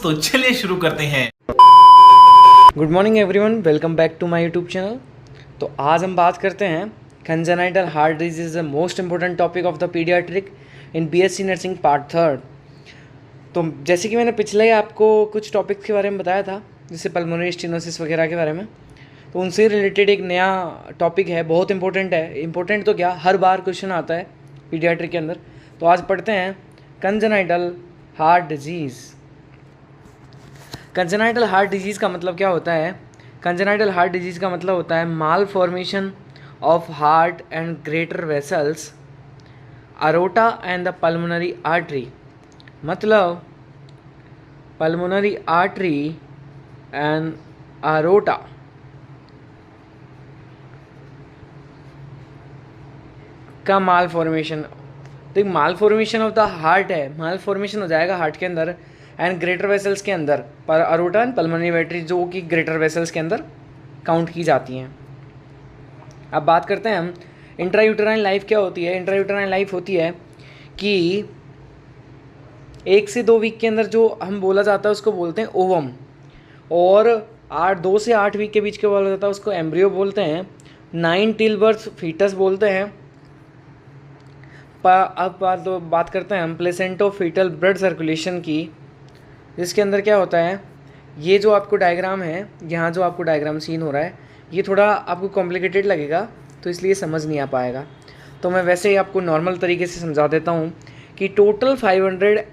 तो चलिए शुरू करते हैं। Good morning everyone, welcome back to my YouTube channel. तो आज हम बात करते हैं congenital heart disease is the most important topic of the paediatric in BSc nursing part third. तो जैसे कि मैंने पिछले ही आपको कुछ टॉपिक्स के बारे में बताया था, जैसे पल्मोनरी स्टेनोसिस वगैरह के बारे में, तो उनसे रिलेटेड एक नया टॉपिक है, बहुत इंपॉर्टेंट है। इंपॉर्टेंट तो क्या, हर बार क्वेश्चन आता है पीडियाट्रिक के अंदर। तो आज पढ़ते हैं congenital heart disease. Congenital heart disease का मतलब क्या होता है? कंजेनाइटल हार्ट डिजीज़ का मतलब होता है malformation of heart and greater vessels, aorta and the pulmonary artery. मतलब पल्मोनरी आर्टरी एंड अरोटा का माल फॉर्मेशन। तो malformation of the heart है, माल फॉर्मेशन हो जाएगा हार्ट के अंदर एंड ग्रेटर वेसल्स के अंदर, पर अरोटा एंड पल्मोनरी आर्टरी जो कि ग्रेटर वेसल्स के अंदर काउंट की जाती हैं। अब बात करते हैं हम इंट्रायूटेराइन लाइफ क्या होती है। इंट्रायूटेराइन लाइफ होती है कि 1 से 2 वीक के अंदर जो हम बोला जाता है उसको बोलते हैं ओवम, और 2 से 8 वीक के बीच के बोला जाता है उसको एम्ब्रियो बोलते हैं। 9 टिल बर्थ फीटस बोलते हैं। अब बात करते हैं हम प्लेसेंटो फीटल ब्लड सर्कुलेशन की, जिसके अंदर क्या होता है। ये जो आपको डायग्राम है, यहाँ जो आपको डायग्राम सीन हो रहा है, ये थोड़ा आपको कॉम्प्लिकेटेड लगेगा, तो इसलिए समझ नहीं आ पाएगा। तो मैं वैसे ही आपको नॉर्मल तरीके से समझा देता हूँ कि total 500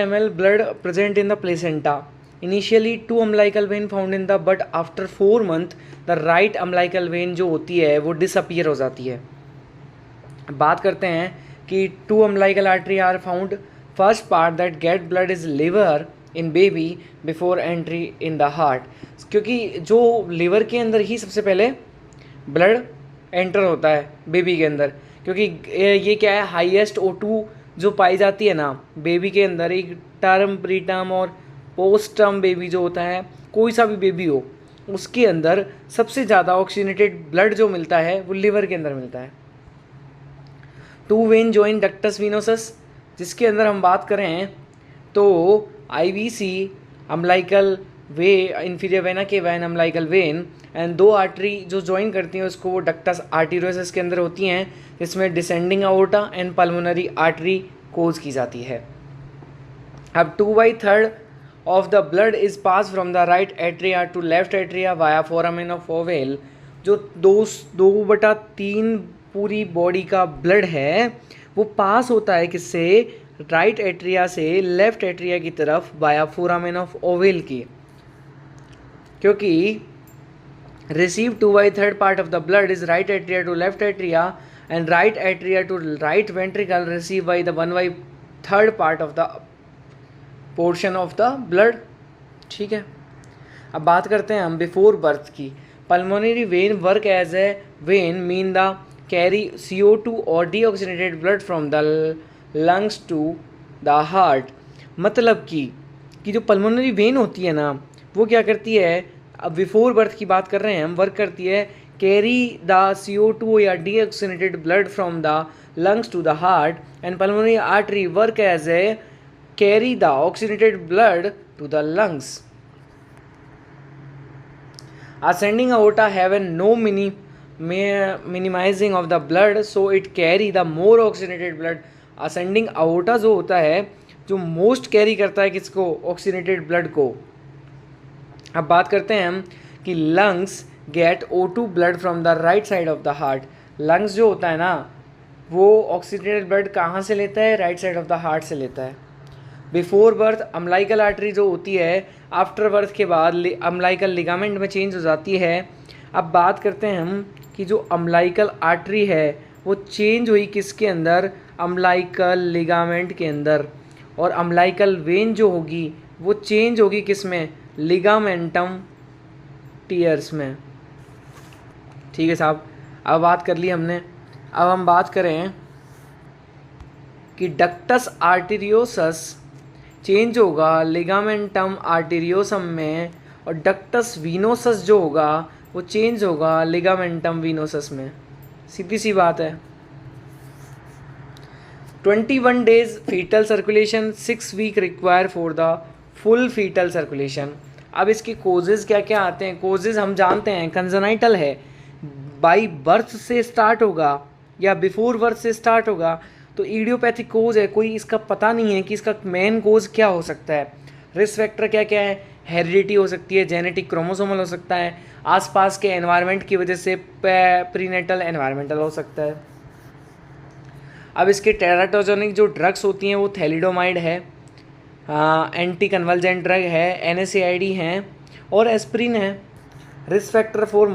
ml blood present in the placenta. Initially 2 umbilical vein found in the, but after 4 month the right umbilical vein जो होती है वो disappear हो जाती है। बात करते हैं कि 2 umbilical artery are found. First part that get blood is liver in baby before entry in the heart, क्योंकि जो लिवर के अंदर ही सबसे पहले ब्लड एंटर होता है बेबी के अंदर, क्योंकि ये क्या है, हाईएस्ट O2 जो पाई जाती है ना बेबी के अंदर। एक टर्म, प्री टर्म और पोस्ट टर्म बेबी जो होता है, कोई सा भी बेबी हो, उसके अंदर सबसे ज़्यादा ऑक्सीजनेटेड ब्लड जो मिलता है वो लिवर के अंदर मिलता है। 2 वेन जॉइन डक्टस विनोसस, जिसके अंदर हम बात करें तो IVC umbilical vein, inferior vena के vein umbilical vein, and 2 artery जो ज्वाइन करती हैं उसको वो डक्टस आर्टीरियोसस के अंदर होती हैं, जिसमें descending aorta and pulmonary artery कोज की जाती है। अब 2/3 of the blood is pass from the right atria to left atria via foramen of ovale. जो 2/3 पूरी बॉडी का ब्लड है वो पास होता है किससे, राइट एट्रिया से लेफ्ट एट्रिया की तरफ वाया फोरामेन ऑफ ओवेल की, क्योंकि receive 2/3 part of the blood is right atria to left atria and right atria to right ventricle receive by the 1/3 part of the portion of the blood। ठीक है, अब बात करते हैं हम before birth की। Pulmonary vein work as a vein mean the carry CO2 और deoxygenated blood from the lungs to the heart. मतलब कि जो पल्मोनरी वेन होती है ना वो क्या करती है, अब बिफोर बर्थ की बात कर रहे हैं हम, वर्क करती है कैरी द CO2 या deoxygenated blood from the lungs to the heart, and pulmonary artery work as a carry the oxygenated blood to the lungs. Ascending aorta have a no minimizing of the blood, so it carry the more oxygenated blood. Ascending aorta जो होता है, जो most carry करता है किसको, oxygenated blood को। अब बात करते हैं हम कि lungs get O2 blood from the right side of the heart. Lungs जो होता है ना वो ऑक्सीनेटेड ब्लड कहाँ से लेता है, right side of the heart से लेता है। बिफोर बर्थ अम्लाइकल आर्टरी जो होती है, आफ्टर बर्थ के बाद अम्लाइकल लिगामेंट में चेंज हो जाती है। अब बात करते हैं हम कि जो अम्लाइकल आर्टरी है वो चेंज हुई किसके अंदर, अम्लाइकल लिगामेंट के अंदर, और अम्लाइकल वेन जो होगी वो चेंज होगी किस में, लिगामेंटम टीयर्स में। ठीक है साहब, अब बात कर ली हमने। अब हम बात करें कि डक्टस आर्टीरियोसस चेंज होगा लिगामेंटम आर्टीरियोसम में, और डक्टस वीनोसस जो होगा वो चेंज होगा लिगामेंटम वीनोसस में। सीधी सी बात है। 21 days foetal circulation, 6 week require for the full foetal circulation. अब इसके कोजेज़ क्या क्या आते हैं? कोजेज़ हम जानते हैं कंजेनाइटल है, बाई बर्थ से स्टार्ट होगा या बिफोर बर्थ से स्टार्ट होगा, तो इडियोपैथिक कोज है, कोई इसका पता नहीं है कि इसका मेन कोज क्या हो सकता है। रिस्क फैक्टर क्या क्या है? हेरिडिटी हो सकती है, जेनेटिक क्रोमोसोमल हो सकता है, आसपास के एनवायरनमेंट की वजह से प्रीनेटल एनवायरमेंटल हो सकता है। अब इसके टेराटोजेनिक जो ड्रग्स होती हैं वो थैलिडोमाइड है, एंटी कन्वल्जेंट ड्रग है, NSAID हैं और एस्प्रिन है। रिस्क फैक्टर फॉर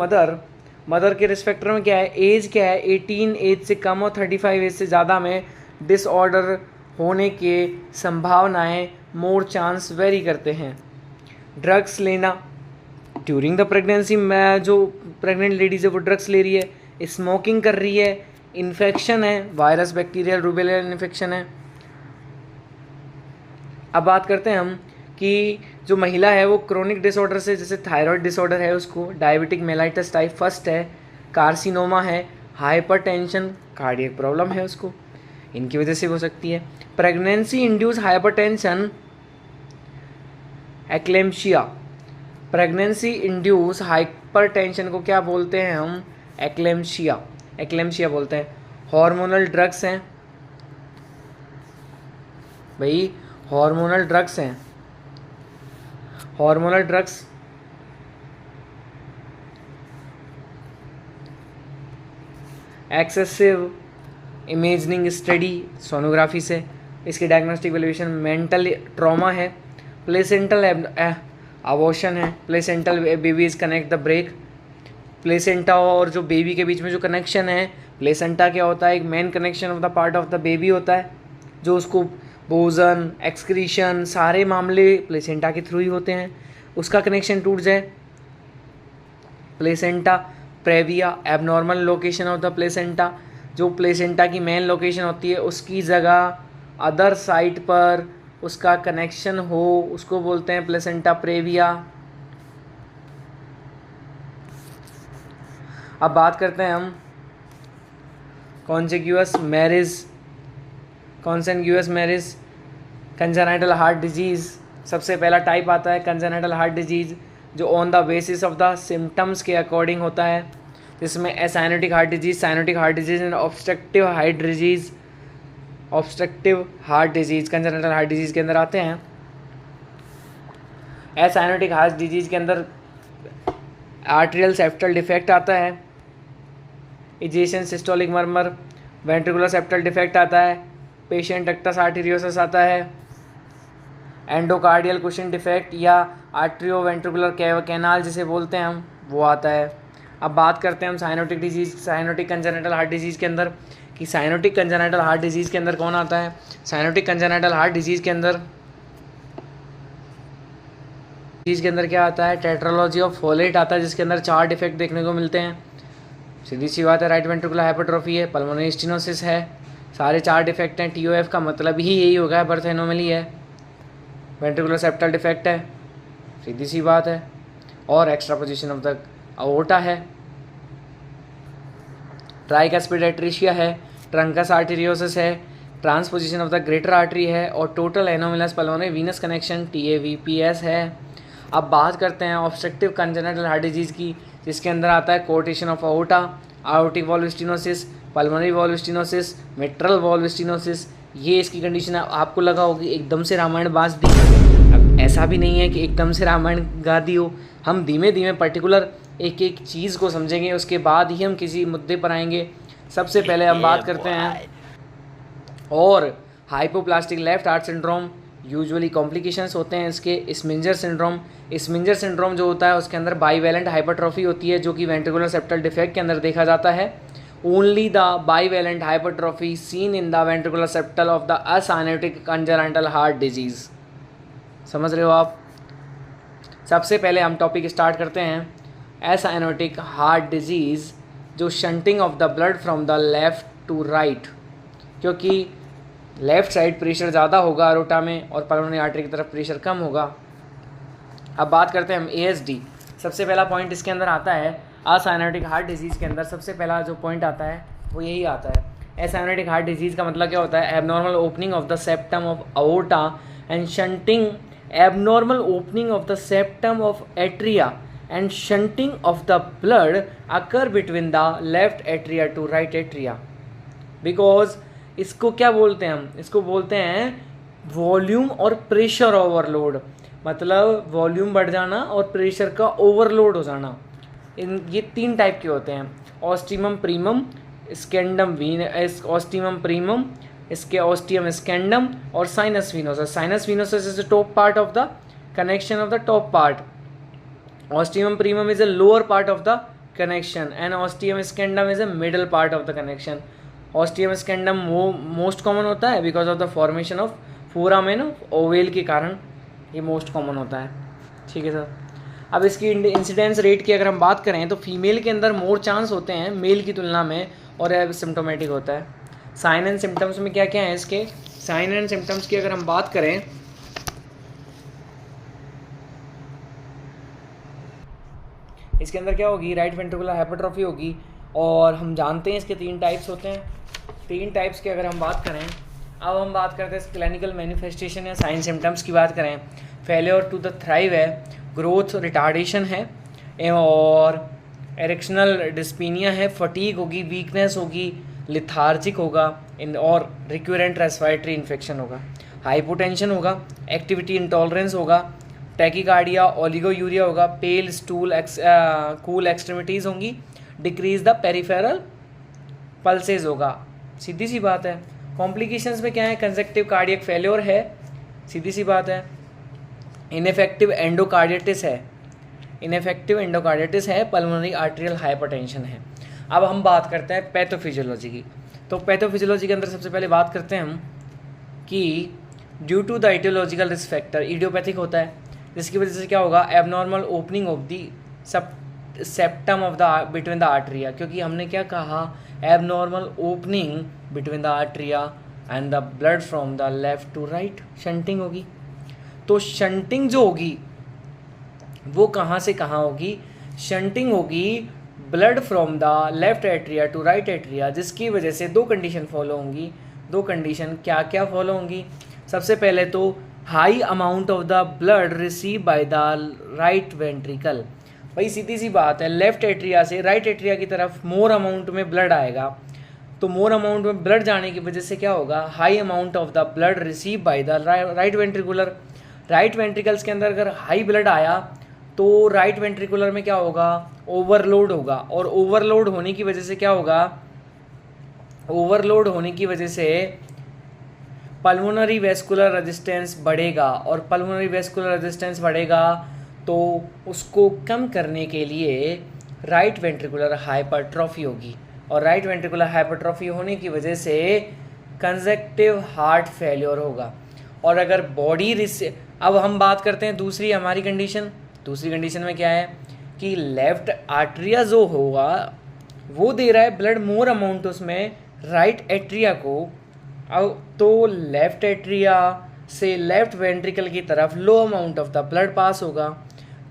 मदर के रिस्क फैक्टर में क्या है? एज क्या है? 18 एज से कम और 35 एज से ज़्यादा में डिसऑर्डर होने के संभावनाएं मोर चांस वेरी करते हैं। ड्रग्स लेना ड्यूरिंग द प्रेगनेंसी में, जो प्रेग्नेंट लेडीज़ है वो ड्रग्स ले रही है, स्मोकिंग कर रही है, इन्फेक्शन है, वायरस बैक्टीरियल रूबेला इन्फेक्शन है। अब बात करते हैं हम कि जो महिला है वो क्रोनिक डिसऑर्डर से, जैसे थायराइड डिसऑर्डर है उसको, डायबिटिक मेलाइटस टाइप फर्स्ट है, कार्सिनोमा है, हाइपरटेंशन, कार्डियक प्रॉब्लम है उसको, इनकी वजह से हो सकती है। Pregnancy induce hypertension, eclampsia. Pregnancy induce hypertension को क्या बोलते हैं हम? एक्लेम्शिया बोलते हैं। हार्मोनल ड्रग्स हैं भाई, हार्मोनल ड्रग्स हैं, hormonal drugs excessive imaging study sonography से, इसकी डायग्नोस्टिक वैल्यूएशन, मेंटल ट्रॉमा है, प्लेसेंटल अबॉर्शन है, placental babies connect the break. Placenta और जो बेबी के बीच में जो कनेक्शन है, प्लेसेंटा क्या होता है? एक main connection of the part of the baby होता है, जो उसको भोजन, एक्सक्रीशन, सारे मामले प्लेसेंटा के थ्रू ही होते हैं। उसका कनेक्शन टूट जाए, placenta praevia, abnormal location of the placenta, जो प्लेसेंटा की मेन लोकेशन होती है उसकी जगह अदर साइट पर उसका कनेक्शन हो, उसको बोलते हैं प्लेसेंटा प्रेविया। अब बात करते हैं हम कॉन्सेग्यूअस मैरिज, कंजेनाइटल हार्ट डिजीज़। सबसे पहला टाइप आता है कंजेनाइटल हार्ट डिजीज़, जो on the basis of the symptoms के अकॉर्डिंग होता है, जिसमें acyanotic heart disease, cyanotic heart disease and obstructive heart disease congenital heart disease के अंदर आते हैं। एसाइनोटिक हार्ट डिजीज़ के अंदर आर्टेरियल सेप्टल डिफेक्ट आता है, egestion systolic murmur, ventricular septal defect आता है, पेशेंट डक्टस आर्टेरियोसिस आता है, एंडोकार्डियल कुशन डिफेक्ट या आर्ट्रियो वेंट्रिकुलर कैनाल जिसे बोलते हैं हम, वो आता है। अब बात करते हैं हम साइनोटिक कंजेनाइटल हार्ट डिजीज़ के अंदर, कि साइनोटिक कंजेनाइटल हार्ट डिजीज़ के अंदर कौन आता है? साइनोटिक कंजेनाइटल हार्ट डिजीज़ के अंदर क्या आता है? टेट्रालॉजी ऑफ फोलेट आता है, जिसके अंदर 4 डिफेक्ट देखने को मिलते हैं। सीधी सी बात है, राइट वेंट्रिकुलर हाइपरट्रोफी है, पल्मोनरी स्टेनोसिस है, सारे 4 डिफेक्ट हैं। TOF का मतलब ही यही होगा, बर्थ एनोमली है, वेंट्रिकुलर सेप्टल डिफेक्ट है, सीधी सी बात है, और एक्स्ट्रा पोजीशन ऑफ द अओर्टा है, ट्राइकस्पिड एट्रीशिया है, ट्रंकस आर्टेरियोसिस है, transposition of the greater artery है, और total anomalous pulmonary Venus connection TAVPS है। अब बात करते हैं ऑब्स्ट्रक्टिव कंजेनाइटल हार्ट डिजीज़ की, जिसके अंदर आता है coarctation of aorta, aortic valve stenosis, pulmonary valve stenosis, mitral valve stenosis. ये इसकी कंडीशन है। आपको लगा होगी एकदम से रामायण बाँच दी, अब ऐसा भी नहीं है कि एकदम से रामायण गा दी हो। हम धीमे धीमे पर्टिकुलर एक एक चीज़ को समझेंगे, उसके बाद ही हम किसी मुद्दे पर आएंगे। सबसे पहले हम बात करते हैं और hypoplastic left heart syndrome, usually complications होते हैं इसके। स्मिंजर सिंड्रोम जो होता है उसके अंदर बाईवैलेंट हाइपरट्रॉफी होती है, जो कि वेंट्रिकुलर सेप्टल डिफेक्ट के अंदर देखा जाता है। Only the bivalent hypertrophy seen in the ventricular septal of the acyanotic congenital heart disease. समझ रहे हो आप? सबसे पहले हम टॉपिक स्टार्ट करते हैं असाइनोटिक हार्ट डिजीज़, जो shunting of the blood from the left to right, क्योंकि लेफ़्ट साइड प्रेशर ज़्यादा होगा अरोटा में और पल्मोनरी आर्टरी की तरफ प्रेशर कम होगा। अब बात करते हैं हम ASD। सबसे पहला पॉइंट इसके अंदर आता है असाइनोटिक हार्ट डिजीज़ के अंदर सबसे पहला जो पॉइंट आता है वो यही आता है। असाइनोटिक हार्ट डिजीज़ का मतलब क्या होता है? Abnormal opening of the septum of aorta and shunting, abnormal opening of the septum of atria and shunting of the blood occur between the left atria to right atria. Because इसको क्या बोलते हैं हम? इसको बोलते हैं वॉल्यूम और pressure overload, मतलब वॉल्यूम बढ़ जाना और प्रेशर का ओवरलोड हो जाना। ये 3 टाइप के होते हैं, ऑस्टियम प्रीमम, स्कैंडम वीन, ऑस्टियम प्रीमम, इसके ऑस्टियम स्कैंडम और sinus venosus. Sinus venosus is the top part of the connection of the top part, ostium primum is a lower part of the connection and ostium secundum is a middle part of the connection. Ostium secundum most common होता है because of the formation of foramen of ovale के कारण ये most common होता है। ठीक है sir. अब इसकी इंसिडेंस रेट की अगर हम बात करें तो फीमेल के अंदर मोर चांस होते हैं मेल की तुलना में और सिम्टोमेटिक होता है। साइन एंड सिम्टम्स में क्या क्या है इसके? साइन एंड सिम्टम्स की अगर हम बात करें इसके अंदर क्या होगी? राइट वेंट्रिकुलर हाइपरट्रॉफी होगी और हम जानते हैं इसके 3 टाइप्स होते हैं। 3 टाइप्स की अगर हम बात करें, अब हम बात करते हैं क्लिनिकल मैनिफेस्टेशन या साइन सिम्टम्स की बात करें। फेलियर टू द थ्राइव है, ग्रोथ रिटार्डेशन है और एरेक्शनल डिस्पीनिया है, फटीग होगी, वीकनेस होगी, लिथार्जिक होगा और रिक्यूरेंट रेस्पिरेटरी इन्फेक्शन होगा, हाइपोटेंशन होगा, एक्टिविटी इंटॉलरेंस होगा, टैकीकार्डिया, ओलिगोयूरिया होगा, पेल स्टूल, कूल एक्सट्रीमिटीज़ होंगी, डिक्रीज द पेरिफेरल पल्सेस होगा। सीधी सी बात है। कॉम्प्लिकेशंस में क्या है? कंजक्टिव कार्डियक फेल्योर है, सीधी सी बात है। इनफेक्टिव एंडोकार्डिटिस है, इनफेक्टिव एंडोकार्डिटिस है, पल्मोनरी आर्टेरियल हाइपरटेंशन है। अब हम बात करते हैं पैथोफिजियोलॉजी की। तो पैथोफिजियोलॉजी के अंदर सबसे पहले बात करते हैं हम कि due to the etiological risk factor, idiopathic होता है, जिसकी वजह से क्या होगा? Abnormal opening of the septum of the between the arteria, क्योंकि हमने क्या कहा? Abnormal opening between the arteria and the blood from the left to right, shunting होगी। तो शंटिंग जो होगी वो कहाँ से कहाँ होगी? शंटिंग होगी blood from the left atria to right atria, जिसकी वजह से 2 कंडीशन फॉलो होंगी। 2 कंडीशन क्या क्या फॉलो होंगी? सबसे पहले तो high amount of the blood receive by the right ventricle. भाई सीधी सी बात है, लेफ्ट एट्रिया से राइट एट्रिया की तरफ मोर अमाउंट में ब्लड आएगा, तो मोर अमाउंट में ब्लड जाने की वजह से क्या होगा? High amount of the blood receive by the right ventricular. Right ventricles के अंदर अगर हाई ब्लड आया तो राइट वेंट्रिकुलर में क्या होगा? ओवरलोड होगा, और ओवरलोड होने की वजह से क्या होगा? ओवरलोड होने की वजह से पल्मोनरी वेस्कुलर रेजिस्टेंस बढ़ेगा, और पल्मोनरी वेस्कुलर रेजिस्टेंस बढ़ेगा तो उसको कम करने के लिए राइट वेंट्रिकुलर हाइपरट्रॉफी होगी, और राइट वेंट्रिकुलर हाइपरट्रॉफी होने की वजह से कंजक्टिव हार्ट फेलियर होगा। और अगर बॉडी अब हम बात करते हैं दूसरी हमारी कंडीशन। दूसरी कंडीशन में क्या है कि लेफ्ट आर्टरिया जो होगा वो दे रहा है ब्लड मोर अमाउंट उसमें राइट एट्रिया को, अब तो लेफ्ट एट्रिया से लेफ्ट वेंट्रिकल की तरफ low amount of the blood pass होगा,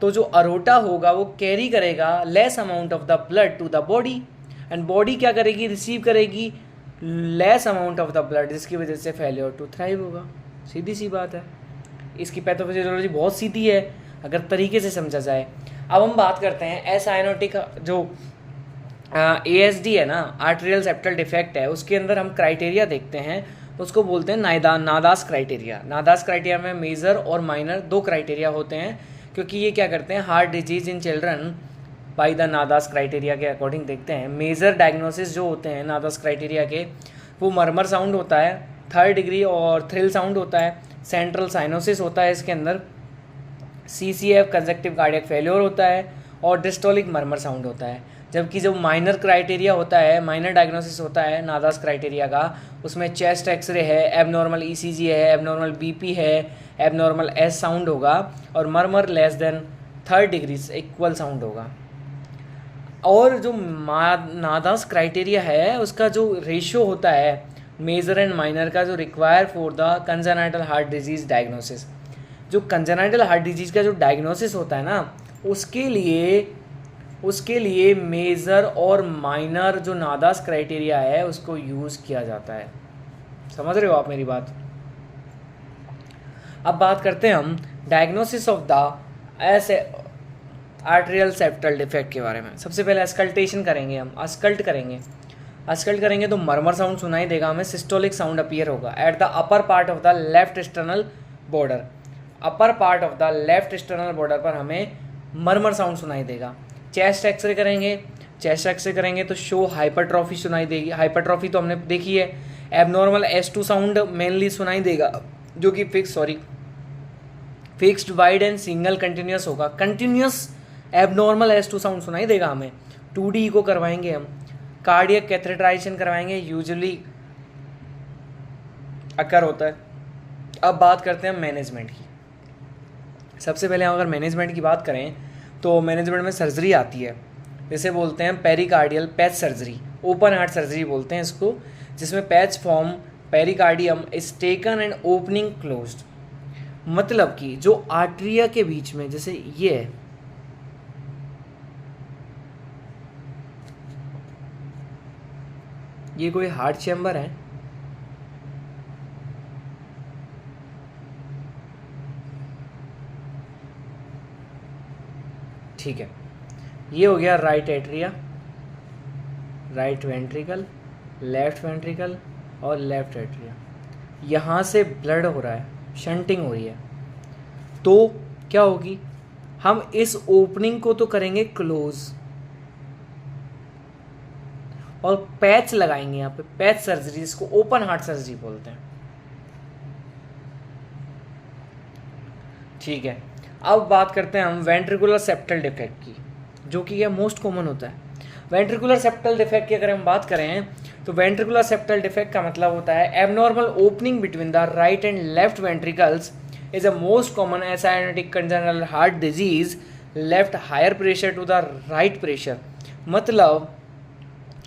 तो जो अरोटा होगा वो कैरी करेगा less amount of the blood to the body, and body क्या करेगी? रिसीव करेगी less amount of the blood, जिसकी वजह से फेलियर टू थ्राइव होगा। सीधी सी बात है। इसकी पैथोफिजियोलॉजी बहुत सीधी है अगर तरीके से समझा जाए। अब हम बात करते हैं एसाइनोटिक जो ASD है ना, आर्टेरियल सेप्टल डिफेक्ट है, उसके अंदर हम क्राइटेरिया देखते हैं, उसको बोलते हैं नादास क्राइटेरिया। नादास क्राइटेरिया में मेजर और माइनर 2 क्राइटेरिया होते हैं, क्योंकि ये क्या करते हैं? Heart disease in children by the Nadas criteria के अकॉर्डिंग देखते हैं। मेजर डायग्नोसिस जो होते हैं नादास क्राइटेरिया के, वो मरमर साउंड होता है, 3rd डिग्री और थ्रिल साउंड होता है, सेंट्रल साइनोसिस होता है इसके अंदर, CCF कंजक्टिव कार्डियक फेलियर होता है, और डिस्टोलिक मरमर साउंड होता है। जबकि जो माइनर क्राइटेरिया होता है, माइनर डायग्नोसिस होता है नादास क्राइटेरिया का, उसमें चेस्ट एक्सरे है, एबनॉर्मल ECG है, एबनॉर्मल BP है, एबनॉर्मल S साउंड होगा, और murmur less than 3rd degree equal sound होगा। और जो नादास क्राइटेरिया है उसका जो रेशियो होता है मेजर एंड माइनर का, जो require for the congenital heart disease diagnosis, जो कंजेनाइटल हार्ट डिजीज़ का जो डायग्नोसिस होता है ना, उसके लिए उसके लिए मेजर और माइनर जो नादास क्राइटेरिया है उसको यूज़ किया जाता है। समझ रहे हो आप मेरी बात? अब बात करते हैं हम डायग्नोसिस ऑफ द ऐसे आर्टेरियल सेप्टल डिफेक्ट के बारे में। सबसे पहले अस्कल्टेशन करेंगे, हम अस्कल्ट करेंगे तो मरमर साउंड सुनाई देगा हमें, सिस्टोलिक साउंड अपीयर होगा at the upper part of the left external border. Upper part of the left external border पर हमें मरमर साउंड सुनाई देगा। चेस्ट एक्सरे करेंगे तो शो हाइपरट्रॉफी सुनाई देगी। हाइपरट्रॉफी तो हमने देखी है। एबनॉर्मल S2 साउंड मेनली सुनाई देगा जो कि fixed wide and single continuous होगा। कंटिन्यूस एबनॉर्मल S2 साउंड सुनाई देगा हमें। 2D इको करवाएंगे हम, कार्डियक कैथेटराइजेशन करवाएंगे, यूजुअली अकर होता है। अब बात करते हैं मैनेजमेंट की। सबसे पहले अगर मैनेजमेंट की बात करें तो मैनेजमेंट में सर्जरी आती है, जैसे बोलते हैं pericardial patch surgery, open heart surgery बोलते हैं इसको, जिसमें patch form pericardium is taken and opening closed. मतलब कि जो आर्टरिया के बीच में, जैसे ये है, ये कोई हार्ट चैम्बर है, ठीक है। ये हो गया right atria, right ventricle, left ventricle और लेफ्ट एट्रिया। यहाँ से ब्लड हो रहा है, शंटिंग हो रही है, तो क्या होगी, हम इस ओपनिंग को तो करेंगे क्लोज और पैच लगाएंगे यहाँ पे, पैच सर्जरी, इसको ओपन हार्ट सर्जरी बोलते हैं, ठीक है। अब बात करते हैं हम वेंट्रिकुलर सेप्टल डिफेक्ट की, जो कि यह मोस्ट कॉमन होता है। वेंट्रिकुलर सेप्टल डिफेक्ट की अगर हम बात करें तो वेंट्रिकुलर सेप्टल डिफेक्ट का मतलब होता है abnormal opening between the right and left ventricles is a most common acyanotic congenital heart disease left higher pressure to the right pressure. मतलब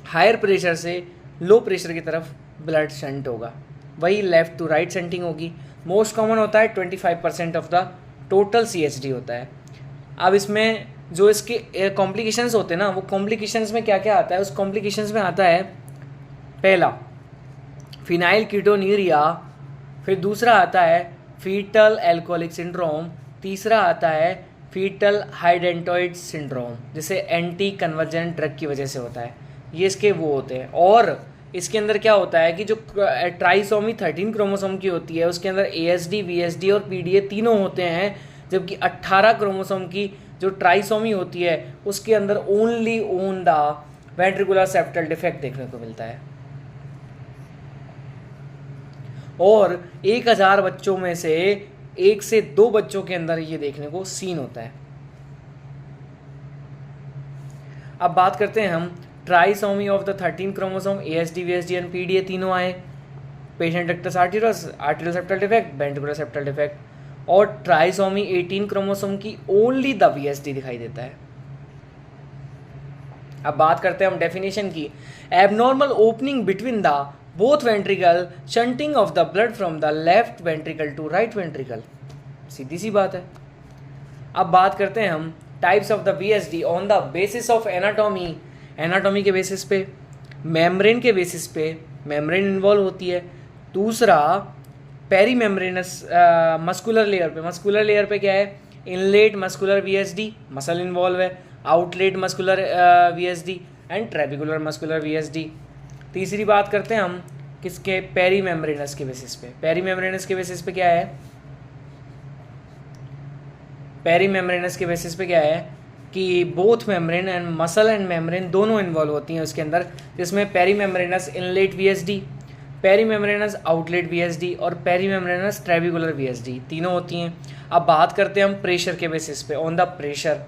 हायर प्रेशर से लो प्रेशर की तरफ ब्लड शंट होगा, वही लेफ्ट टू राइट शंटिंग होगी। Most common होता है, 25% of the total CHD होता है। अब इसमें जो इसके कॉम्प्लिकेशंस होते हैं ना, वो कॉम्प्लिकेशंस में क्या क्या आता है, उस कॉम्प्लिकेशंस में आता है पहला फिनाइल कीटोन्यूरिया, फिर दूसरा आता है फीटल एल्कोहलिक सिंड्रोम, तीसरा आता है फीटल हाइडेंटोइड सिंड्रोम, जिसे एंटी कन्वर्जेंट ड्रग की वजह से होता है। ये इसके वो होते हैं। और इसके अंदर क्या होता है कि जो ट्राइसोमी 13 क्रोमोसोम की होती है, उसके अंदर ASD, VSD और PDA तीनों होते हैं, जबकि 18 क्रोमोसोम की जो ट्राइसोमी होती है उसके अंदर only on the ventricular septal defect देखने को मिलता है। और 1000 बच्चों में से 1 से 2 बच्चों के अंदर ये देखने को सीन होता है। अब बात करते हैं हम trisomy of the 13 chromosome, ASD, VSD and PDA तीनों आए, patient ductus arteriosus, arterial septal defect, ventricular septal defect. और ट्राइसोमी 18 क्रोमोसोम की ओनली द VSD दिखाई देता है। अब बात करते हैं हम डेफिनेशन की। Abnormal opening between the both ventricle, shunting of the blood from the left ventricle to right ventricle, सीधी सी बात है। अब बात करते हैं हम types of the VSD on the basis of anatomy. Anatomy के बेसिस पे, मेम्ब्रेन के बेसिस पे, मेम्ब्रेन इन्वॉल्व होती है। दूसरा पेरी मेम्ब्रेनस मस्कुलर लेयर पे, मस्कुलर लेयर पे क्या है, inlet muscular VSD, muscle involve है, outlet muscular VSD and trabecular muscular VSD। तीसरी बात करते हैं हम किसके, पेरी मेम्ब्रेनस के बेसिस पे। पेरी मेम्ब्रेनस के बेसिस पे क्या है, पेरी मेम्ब्रेनस के बेसिस पे क्या है कि both membrane and muscle and membrane दोनों इन्वॉल्व होती हैं उसके अंदर, जिसमें perimembranous inlet VSD, perimembranous outlet VSD और पेरी मेम्ब्रेनस ट्रेबिकुलर VSD तीनों होती हैं। अब बात करते हैं हम प्रेशर के बेसिस पे, ऑन द प्रेशर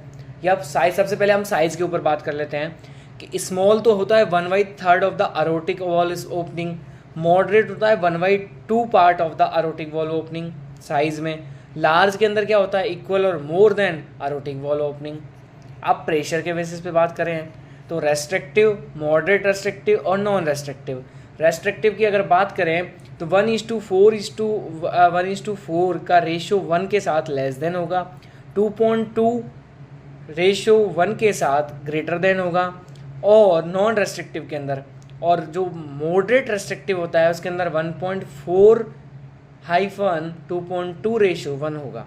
या साइज। सबसे पहले हम साइज़ के ऊपर बात कर लेते हैं कि स्मॉल तो होता है 1/3 of the aortic wall is opening, moderate होता है 1/2 part of the aortic wall opening size में, लार्ज के अंदर क्या होता है, इक्वल और more than aortic wall opening. अब प्रेशर के बेसिस पे बात करें तो रेस्ट्रिक्टिव, मॉडरेट रेस्ट्रिक्टिव और नॉन रेस्ट्रिक्टिव। रेस्ट्रिक्टिव की अगर बात करें तो 1:4 का रेशियो 1 के साथ लेस देन होगा, 2.2 रेशियो 1 के साथ ग्रेटर देन होगा, और नॉन रेस्ट्रिक्टिव के अंदर, और जो मॉडरेट रेस्ट्रिक्टिव होता है उसके अंदर 1.4-2.2 रेशियो 1 होगा।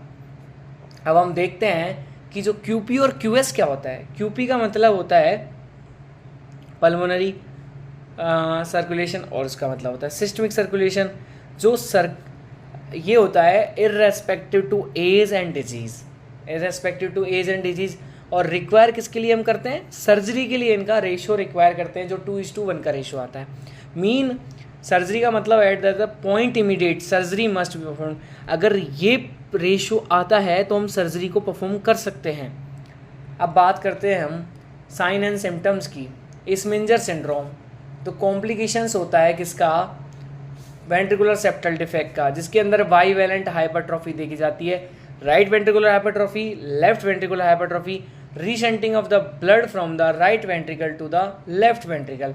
अब हम देखते हैं कि जो QP और QS क्या होता है। QP का मतलब होता है पल्मोनरी सर्कुलेशन, और उसका मतलब होता है सिस्टमिक सर्कुलेशन। जो ये होता है irrespective to age and disease, और रिक्वायर किसके लिए हम करते हैं, सर्जरी के लिए इनका रेशियो रिक्वायर करते हैं, जो 2:1 का रेशियो आता है। मीन सर्जरी का मतलब at the point immediate surgery must be perform. अगर ये रेशियो आता है तो हम सर्जरी को परफॉर्म कर सकते हैं। अब बात करते हैं हम साइन एंड सिम्टम्स की। इस्मिंजर सिंड्रोम, तो कॉम्प्लिकेशंस होता है किसका, वेंट्रिकुलर सेप्टल डिफेक्ट का, जिसके अंदर बाईवेलेंट हाइपरट्रॉफी देखी जाती है। Right ventricular hypertrophy, left ventricular hypertrophy, reshunting of the blood from the right ventricle to the left ventricle.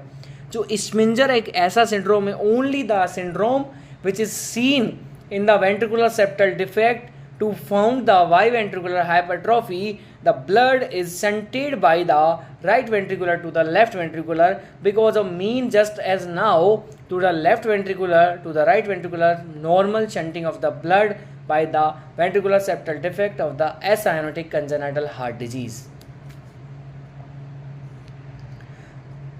जो इस्मिंजर एक ऐसा सिंड्रोम है, only the syndrome which is seen in the ventricular septal defect to found the biventricular hypertrophy. The blood is shunted by the right ventricular to the left ventricular because of mean just as now to the left ventricular to the right ventricular normal shunting of the blood by the ventricular septal defect of the acyanotic congenital heart disease.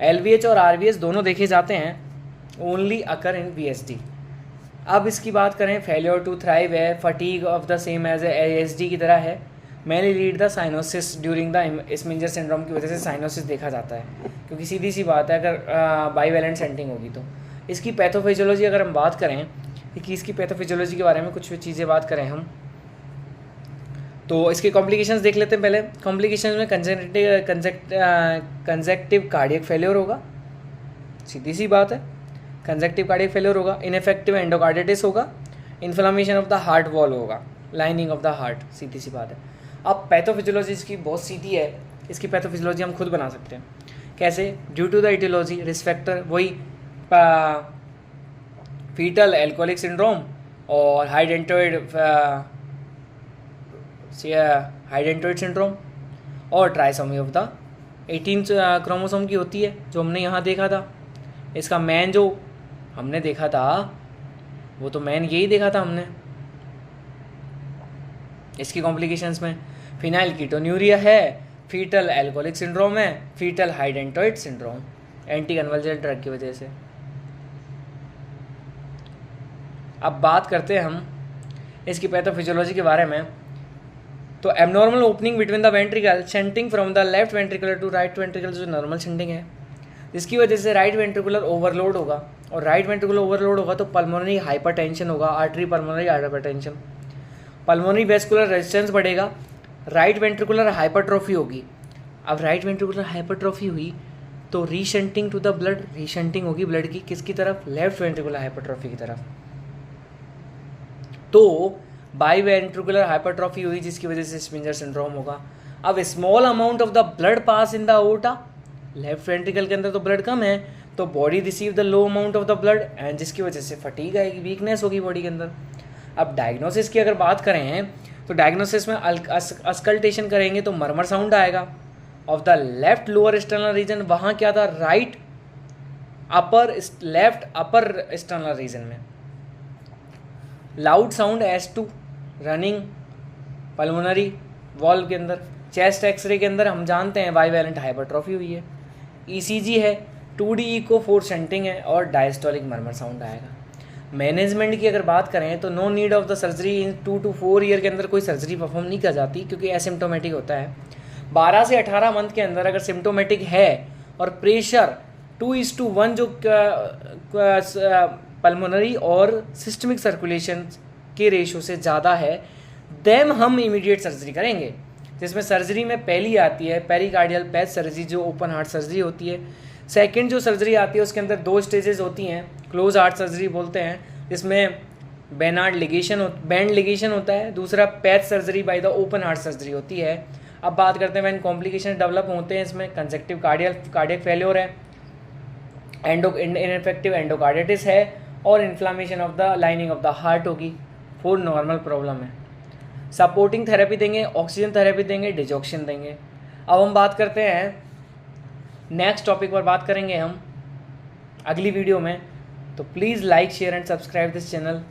LVH और RVS दोनों देखे जाते हैं, only occur in VSD. अब इसकी बात करें, failure to thrive है, fatigue of the same as ASD की तरह है, मैंने lead the cyanosis during the Eisenmenger syndrome की वजह से साइनोसिस देखा जाता है, क्योंकि सीधी सी बात है अगर बाईवेलेंट सेंटिंग होगी तो। इसकी पैथोफिजियोलॉजी अगर हम बात करें कि इसकी पैथोफिजियोलॉजी के बारे में कुछ चीज़ें बात करें हम, तो इसके कॉम्प्लिकेशंस देख लेते हैं पहले। कॉम्प्लिकेशंस में कंजेक्टिव कार्डियक फेलियर होगा, सीधी सी बात है, कंजेक्टिव कार्डियक फेलियर होगा, इनफेक्टिव एंडोकार्डिटिस होगा, inflammation of the heart wall होगा, लाइनिंग ऑफ द हार्ट, सीधी सी बात है। अब पैथोफिजियोलॉजी इसकी बहुत सीधी है, इसकी पैथोफिजियोलॉजी हम खुद बना सकते हैं। कैसे? Due to the aetiology, risk factor वही फीटल एल्कोहलिक सिंड्रोम और हाइडेंटोइड सिंड्रोम, और ट्राइसोमी ऑफ द 18 क्रोमोसोम की होती है, जो हमने यहाँ देखा था। इसका मैन जो हमने देखा था वो तो मैन यही देखा था हमने। इसकी कॉम्प्लिकेशंस में फिनाइल कीटोन्यूरिया है, फीटल एल्कोहलिक सिंड्रोम है, fetal हाइडेंटोइड syndrome anti convulsant drug की वजह से। अब बात करते हैं हम इसकी पैथोफिजियोलॉजी के बारे में। तो abnormal opening between the ventricle, shunting from the left ventricular to right ventricle, जो नॉर्मल शंटिंग है, जिसकी वजह से राइट वेंट्रिकुलर ओवरलोड होगा, और राइट वेंट्रिकुलर ओवरलोड होगा तो पल्मोनरी हाइपरटेंशन होगा, artery pulmonary hypertension, pulmonary vascular resistance बढ़ेगा, राइट वेंट्रिकुलर हाइपरट्रॉफी होगी। अब राइट वेंट्रिकुलर हाइपरट्रॉफी हुई तो रीशंटिंग टू द ब्लड, रीशंटिंग होगी ब्लड की किसकी तरफ, लेफ्ट वेंट्रिकुलर हाइपरट्रॉफी की तरफ। तो बाई वेंट्रिकुलर हाइपरट्रॉफी हुई जिसकी वजह से इस्मिंजर सिंड्रोम होगा। अब small amount of the blood pass in the ओटा, लेफ्ट वेंट्रिकल के अंदर तो ब्लड कम है, तो body receive the low amount of the blood, and जिसकी वजह से फटीग आएगी, वीकनेस होगी बॉडी के अंदर। अब डायग्नोसिस की अगर बात करें तो डायग्नोसिस में अस्कल्टेशन करेंगे तो मरमर साउंड आएगा of the left lower sternal region. वहाँ क्या था, right left upper sternal region में। Loud sound S2 running pulmonary valve के अंदर। चेस्ट एक्सरे के अंदर हम जानते हैं बाईवेलेंट हाइपरट्रॉफी हुई है। ECG है, 2D इको 4 शंटिंग है, और डायस्टोलिक मरमर साउंड आएगा। मैनेजमेंट की अगर बात करें तो no need of the surgery in 2 to 4 year के अंदर कोई सर्जरी परफॉर्म नहीं कर जाती, क्योंकि एसिम्टोमेटिक होता है। 12 से 18 मंथ के अंदर अगर सिम्टोमेटिक है और प्रेशर 2:1 जो पल्मोनरी और सिस्टमिक सर्कुलेशन के रेशो से ज़्यादा है, देन हम इमीडिएट सर्जरी करेंगे, जिसमें सर्जरी में पहली आती है पेरिकार्डियल पैच सर्जरी, जो ओपन हार्ट सर्जरी होती है। सेकंड जो सर्जरी आती है उसके अंदर 2 स्टेजेस होती हैं, क्लोज हार्ट सर्जरी बोलते हैं, जिसमें बैंड लिगेशन होता है। दूसरा patch surgery by the open heart surgery होती है। अब बात करते हैं व्हेन कॉम्प्लिकेशन डेवलप होते हैं, इसमें कंजेक्टिव कार्डियक फेल्योर है, इनफेक्टिव एंडोकार्डिटिस है, और inflammation of the lining of the heart होगी। 4 नॉर्मल प्रॉब्लम है। सपोर्टिंग थेरेपी देंगे, ऑक्सीजन थेरेपी देंगे, डिजॉक्सिन देंगे। अब हम बात करते हैं नेक्स्ट टॉपिक पर, बात करेंगे हम अगली वीडियो में। तो please like share and subscribe this channel.